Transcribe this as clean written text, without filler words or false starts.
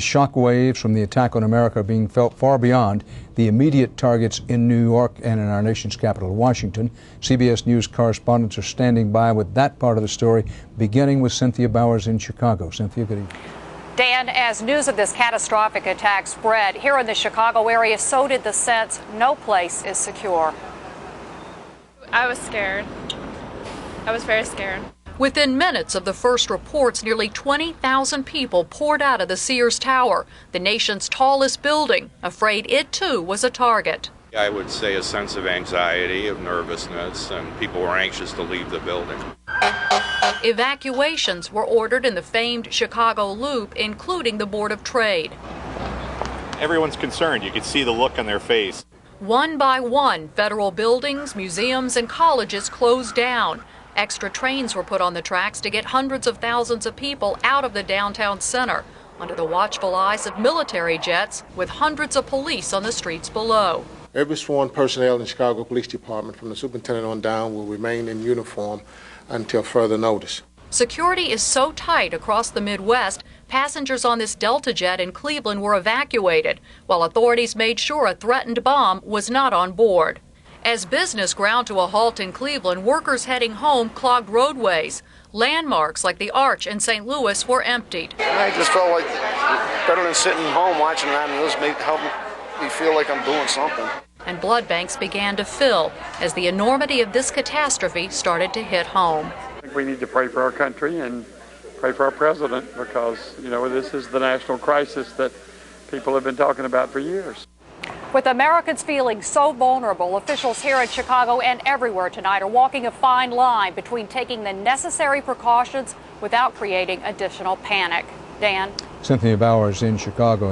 The shock waves from the attack on America are being felt far beyond the immediate targets in New York and in our nation's capital, Washington. CBS News correspondents are standing by with that part of the story, beginning with Cynthia Bowers in Chicago. Cynthia, good evening. Dan, as news of this catastrophic attack spread here in the Chicago area, so did the sense no place is secure. I was scared. I was very scared. Within minutes of the first reports, nearly 20,000 people poured out of the Sears Tower, the nation's tallest building, afraid it too was a target. I would say a sense of anxiety, of nervousness, and people were anxious to leave the building. Evacuations were ordered in the famed Chicago Loop, including the Board of Trade. Everyone's concerned. You could see the look on their face. One by one, federal buildings, museums, and colleges closed down. Extra trains were put on the tracks to get hundreds of thousands of people out of the downtown center, under the watchful eyes of military jets with hundreds of police on the streets below. Every sworn personnel in the Chicago Police Department, from the superintendent on down, will remain in uniform until further notice. Security is so tight across the Midwest, passengers on this Delta jet in Cleveland were evacuated, while authorities made sure a threatened bomb was not on board. As business ground to a halt in Cleveland, workers heading home clogged roadways. Landmarks like the Arch in St. Louis were emptied. I just felt like better than sitting home watching that news, help me feel like I'm doing something. And blood banks began to fill as the enormity of this catastrophe started to hit home. I think we need to pray for our country and pray for our president because, this is the national crisis that people have been talking about for years. With Americans feeling so vulnerable, officials here in Chicago and everywhere tonight are walking a fine line between taking the necessary precautions without creating additional panic. Dan? Cynthia Bowers in Chicago.